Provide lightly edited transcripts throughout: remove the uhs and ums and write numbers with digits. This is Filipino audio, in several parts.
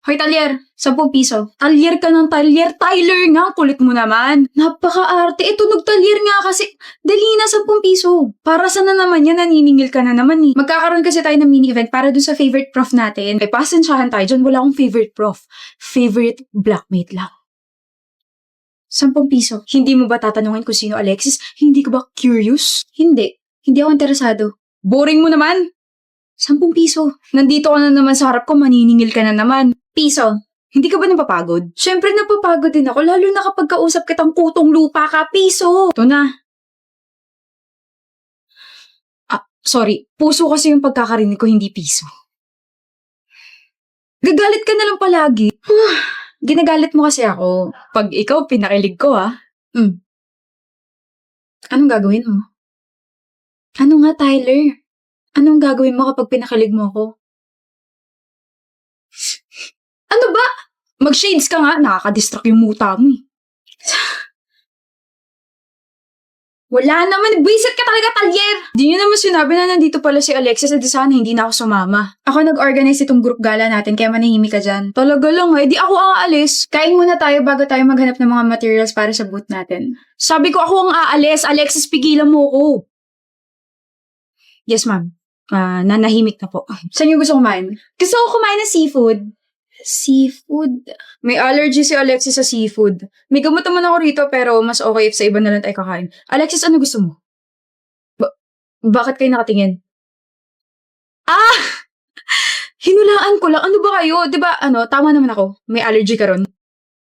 Hoy, Talyer, 10 piso. Talyer ka ng talyer. Tyler nga, kulit mo naman. Napaka-arte. Tunog talyer nga kasi. Dali na, 10 piso. Para saan na naman yan? Naniningil ka na naman eh. Magkakaroon kasi tayo ng mini-event para dun sa favorite prof natin. Ay, pasensyahan tayo dyan. Wala akong favorite prof. Favorite blockmate lang. 10 piso. Hindi mo ba tatanungin kung sino Alexis? Hindi ka ba curious? Hindi. Hindi ako interesado. Boring mo naman. 10 piso. Nandito ka na naman sa harap ko, maniningil ka na naman. Piso. Hindi ka ba napapagod? Siyempre napapagod din ako, lalo na kapag kausap kitang kutong lupa ka. Piso. Ito na. Sorry. Puso kasi yung pagkakarinig ko, hindi piso. Gagalit ka na lang palagi. Ginagalit mo kasi ako. Pag ikaw, pinakilig ko Anong gagawin mo? Ano nga, Tyler? Anong gagawin mo kapag pinakilig mo ako? Ano ba? Mag-shades ka nga, nakaka-distract yung muta mo eh. Wala naman, buwisit ka talaga, Talyer! Di nyo naman sinabi na nandito pala si Alexis at sana hindi na ako sumama. Ako nag-organize itong group gala natin kaya manahimik ka dyan. Talaga lang di ako ang aalis. Kain muna tayo bago tayo maghanap ng mga materials para sa booth natin. Sabi ko ako ang aalis, Alexis, pigilan mo ako. Yes, ma'am. Nanahimik na po. Saan niyo gusto kumain? Gusto ko kumain ng seafood. Seafood? May allergy si Alexis sa seafood. May gamot naman ako rito pero mas okay if sa iba na lang tayo kakain. Alexis, ano gusto mo? Bakit kayo nakatingin? Hinulaan ko lang. Ano ba kayo? Diba, tama naman ako. May allergy ka ron?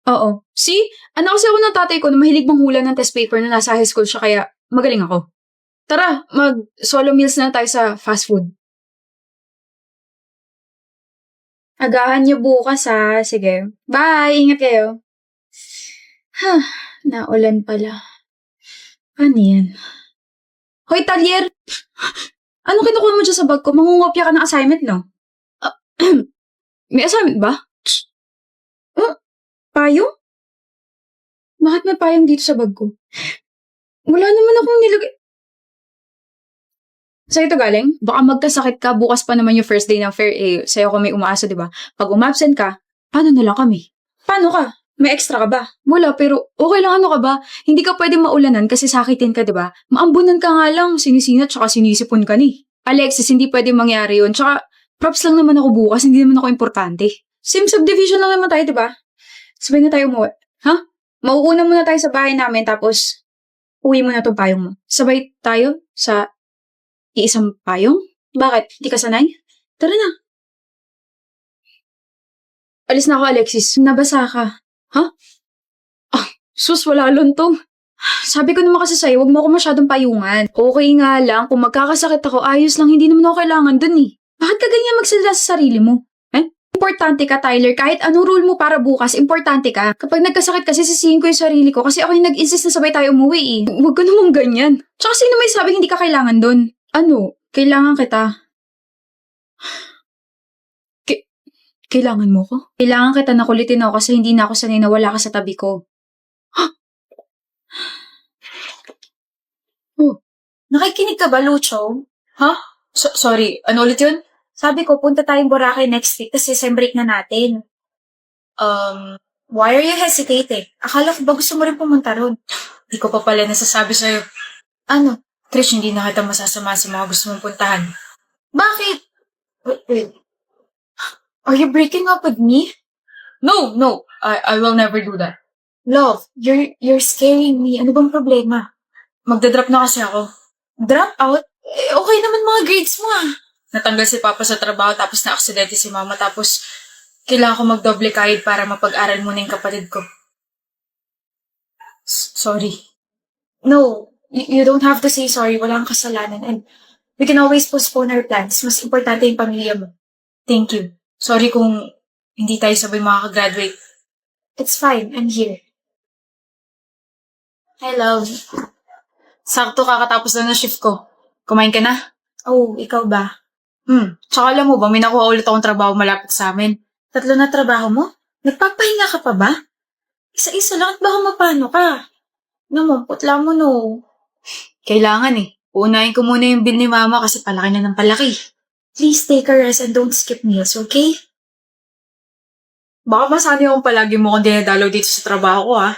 Oo. See? Kasi ako ng tatay ko na mahilig manghula ng test paper na nasa high school siya kaya magaling ako. Tara, mag-solo meals na tayo sa fast food. Agahan niyo bukas Sige. Bye! Ingat kayo. Naulan pala. Ano yan? Hoy, Talyer! Ano kinukuha mo dyan sa bag ko? Mangungopia ka ng assignment, no? May assignment ba? Payong? Bakit may payong dito sa bag ko? Wala naman akong nilagay. Sa'yo ito galing? Baka magkasakit ka, bukas pa naman yung first day ng fair sa'yo ko may umaasa, di ba? Pag umabsent ka, paano na lang kami? Paano ka? May extra ka ba? Wala, pero okay lang ka ba? Hindi ka pwede maulanan kasi sakitin ka, di ba? Maambunan ka nga lang, sinisinat tsaka sinisipon ka ni. Alexis, hindi pwede mangyari yun. Tsaka, props lang naman ako bukas, hindi naman ako importante. Same subdivision lang naman tayo, di ba? Sabay na tayo umuwi. Mauuna muna tayo sa bahay namin, tapos uwi mo na tong payong mo. Sabay tayo sa iisang payong? Bakit? Di ka sanay? Tara na. Alis na ako, Alexis. Nabasa ka. Sus, wala lontong. Sabi ko naman kasi sa'yo, huwag mo ako masyadong payungan. Okay nga lang, kung magkakasakit ako, ayos lang, hindi naman ako kailangan dun eh. Bakit ka ganyan magsalita sa sarili mo? Importante ka, Tyler. Kahit anong rule mo para bukas, importante ka. Kapag nagkasakit kasi, sisihin ko yung sarili ko kasi ako yung nag-insist na sabay tayo umuwi eh. Huwag ka namang ganyan. Tsaka sino may sabing hindi ka kailangan dun? Kailangan kita. Kailangan mo ko? Kailangan kita na kulitin ako kasi hindi na ako sanay na wala ka sa tabi ko. Nakikinig ka ba, Lucho? Sorry, ano ulit yun? Sabi ko, punta tayong Boracay next week kasi sem break na natin. Why are you hesitating? Akala ko ba gusto mo rin pumunta ron? Di ko pa pala nasasabi sa'yo. Ano? Trish, hindi na kita masasama sa mga gusto mong puntahan. Bakit? Wait. Are you breaking up with me? No, I will never do that. Love, you're scaring me. Ano bang problema? Magdadrop na kasi ako. Drop out? Okay naman mga grades mo Natanggal si Papa sa trabaho tapos na-aksidente si Mama tapos kailangan ko magdoble kahit para mapag-aral muna yung kapatid ko. Sorry. No, you don't have to say sorry. Walang kasalanan. And we can always postpone our plans. Mas importante yung pamilya mo. Thank you. Sorry kung hindi tayo sabay makakagraduate. It's fine. I'm here. Hi, love. Sakto kakatapos na ng shift ko. Kumain ka na? Oh, ikaw ba? Tsaka alam mo ba, may nakuha ulit akong trabaho malapit sa amin. 3 na trabaho mo? Nagpapahinga ka pa ba? Isa-isa lang at baka mapano ka. Putla mo no. Kailangan Uunahin ko muna yung bill ni Mama kasi palaki na ng palaki. Please take a rest and don't skip meals, okay? Baka masanay akong palagi mo kung dinadalaw dito sa trabaho ko, ha?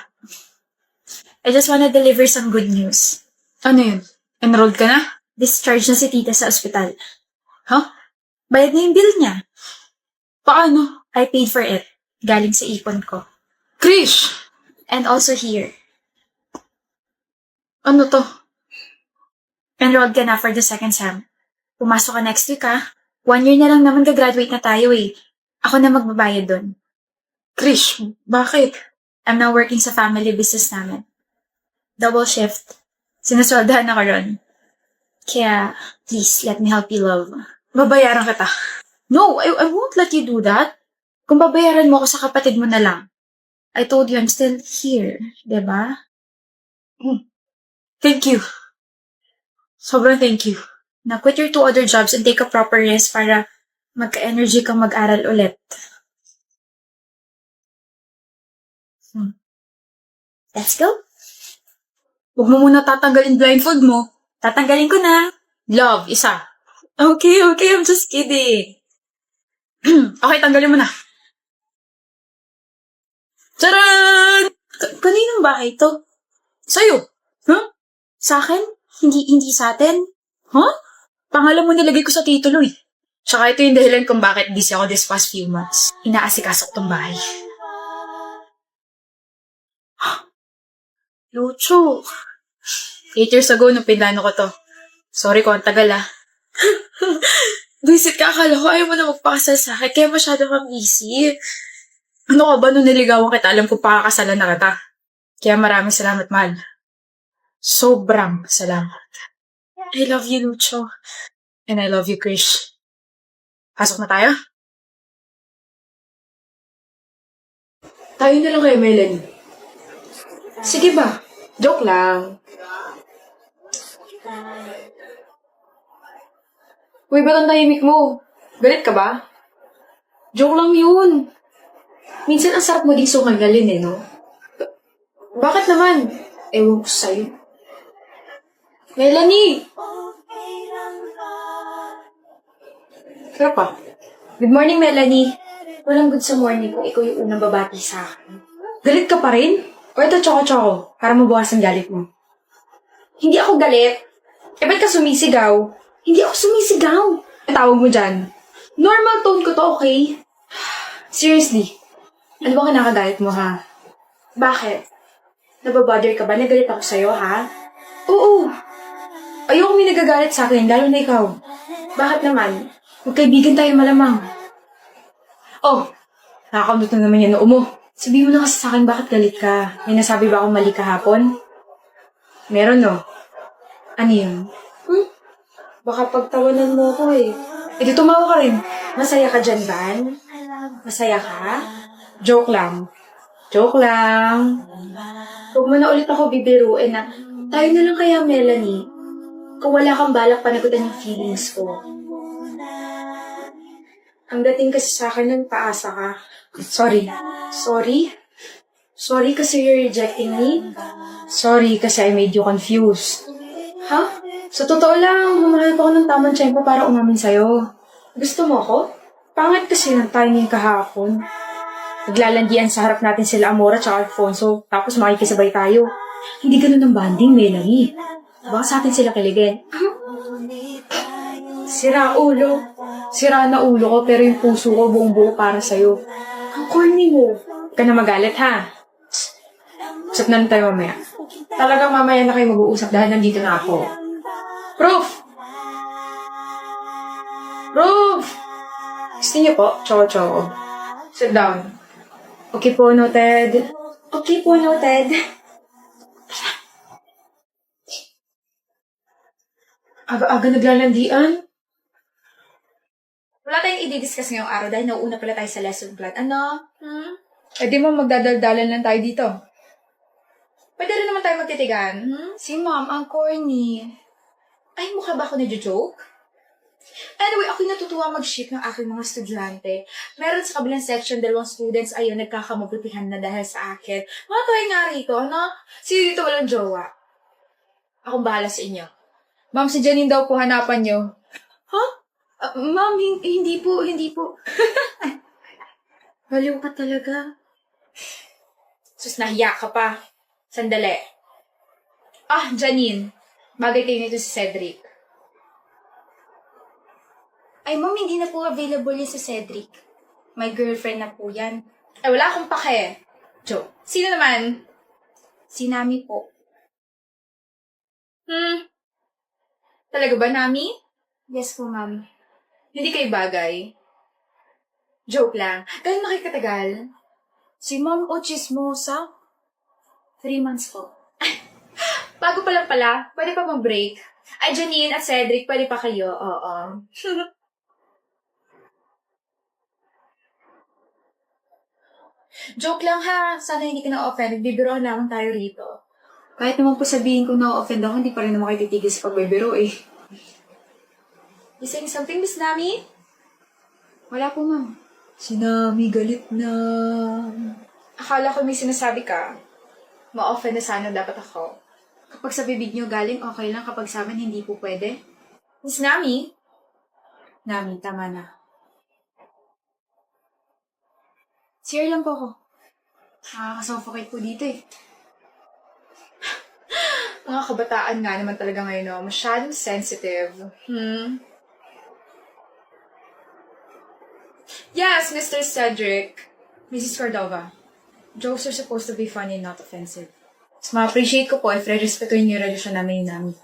I just wanna deliver some good news. Ano yun? Enrolled ka na? Discharge na si tita sa ospital. Huh? Bayad na yung bill niya. Paano? I paid for it. Galing sa ipon ko. Krish! And also here. Ano to? Enrolled ka na for the second sem. Pumasok ka next week, ha? 1 year na lang naman gagraduate na tayo, eh. Ako na magbabayad dun. Krish, bakit? I'm now working sa family business namin. Double shift. Sinasweldahan ako ron. Kaya, please, let me help you, love. Babayaran kita. No, I won't let you do that. Kung babayaran mo ako sa kapatid mo na lang. I told you I'm still here, diba? Thank you. Sobrang thank you. Now, quit your 2 other jobs and take a proper rest para magka-energy kang mag-aral ulit. Let's go. Huwag mo muna tatanggalin blindfold mo. Tatanggalin ko na. Love, isa. Okay, I'm just kidding. Okay, tanggalin mo na. Charan! Kaninong bahay to? Sa'yo. Huh? Sa akin? Hindi sa atin? Huh? Pangalan mo nilagay ko sa titulo eh. Tsaka ito yung dahilan kung bakit busy ako this past few months. Inaasikaso ko tong bahay. Lucho. 8 years ago nung pinlano ko to. Sorry kung ang tagal ah. Visit ka, akala ko ayaw mo na magpakasal sa akin, kaya masyado kang busy. Ano ka ba nung niligawan kita? Alam ko pakakasalan na kita. Kaya maraming salamat, mahal. Sobrang salamat. I love you, Lucho. And I love you, Krish. Pasok na tayo? Tayo na lang kayo, Melanie. Sige ba? Joke lang. Uy, ba't ang tahimik mo? Galit ka ba? Joke lang yun. Minsan ang sarap mo din sumagalin no? Bakit naman? Ewan ko sa'yo. Melanie! Sarap pa. Good morning, Melanie. Walang good sa morning kung ikaw yung unang babati sa akin. Galit ka pa rin? O ito, choco-choco, para mabukas ang galit mo. Hindi ako galit. Eh, ba't ka sumisigaw? Hindi ako sumisigaw. Ang tawag mo dyan? Normal tone ko to, okay? Seriously, ano ba kinakagalit mo, ha? Bakit? Nababother ka ba? Nagalit ako sa'yo, ha? Oo. Ayoko may nagagalit sa akin, lalo na ikaw. Bakit naman? Magkaibigan tayo malamang. Oh, nakakamdot na naman yan noo mo. Sabihin mo na kasi sa akin bakit galit ka. May nasabi ba akong mali kahapon? Meron, no? Ano yun? Baka pagtawanan mo ako eh. Eh, di tumawa ka rin. Masaya ka dyan, Van? Masaya ka? Joke lang. Joke lang. Huwag mo na ulit ako bibiruin na tayo na lang kaya, Melanie. Kung wala kang balak panagutan yung feelings ko. Ang dating kasi sa akin nun, paasa ka. Sorry. Sorry? Sorry kasi you're rejecting me? Sorry kasi I made you confused. Ha? Sa totoo lang, humahanap ako ng tamang tiyempo para umamin sa'yo. Gusto mo ako? Pangit kasi ng timing kahapon. Naglalandian sa harap natin sila Amora at Alfonso, tapos makikisabay tayo. Hindi ganun ang banding, Melanie. Baka sa atin sila kiligin. Sira ulo. Sira na ulo ko, pero yung puso ko buong buo para sa'yo. Ang corny mo. Huwag ka na magalit, ha? Usap na lang tayo mamaya. Talagang mamaya na kayo mag-uusap dahil nandito na ako. Proof! Proof! Gusto niyo po? Choco-choco. Sit down. Okay po, noted. Okay po, noted. Aga-aga naglalandian. Wala tayong i-discuss ngayong araw dahil nauuna pala tayo sa lesson plan. Ano? Eh di mo magdadaldalan lang tayo dito. Pwede rin naman tayo magtitigan. Si ma'am, ang corny. Ay, mukha ba ako na-joke? Anyway, ako'y natutuwa mag-ship ng aking mga estudyante. Meron sa kabilang section, 2 students, ayun, nagkakamabutihan na dahil sa akin. Mga tayo nga rito, ano? Sino dito walang jowa? Akong bahala sa inyo. Ma'am, si Janine daw po hanapan nyo. Ma'am, hindi po. Baliw ka talaga. Sus, nahiya ka pa. Sandali. Ah, Janine. Bagay kayo nito si Cedric. Ay, ma'am, hindi na po available yun si Cedric. May girlfriend na po yan. Ay, wala akong pake. Joke. Sino naman? Si Nami po. Talaga ba, Nami? Yes po, ma'am. Hindi kayo bagay. Joke lang. Gano'n na kayo katagal? Si Ma'am o chismosa? 3 months po. Bago pa lang pala, pwede pa mag-break. Ay, Janine at Cedric, pwede pa kayo. Oo. Joke lang ha. Sana hindi ka na-offend. Nagbibiroan lamang tayo rito. Kahit naman po sabihin kong na-offend ako, hindi pa rin naman kayo titigil sa pagbibiro eh. You saying something, Miss Nami? Wala po, ma'am. Si Nami galit na. Akala ko may sinasabi ka. Ma-offend na sana dapat ako. Kapag sa bibig niyo galing, okay lang. Kapag sa amin, hindi po pwede. Miss Nami? Nami, tama na. Sir lang po ako. Nakakasuffocate po dito eh. Mga kabataan nga naman talaga ngayon, no? Masyadong sensitive. Yes, Mr. Cedric. Mrs. Cordova. Jokes are supposed to be funny and not offensive. Mas ma-appreciate ko po if re-respetuhin niyo yung relasyon namin ni Nami.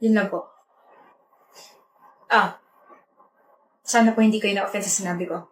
Yun lang po. Sana po hindi kayo na-offense sa sinabi ko.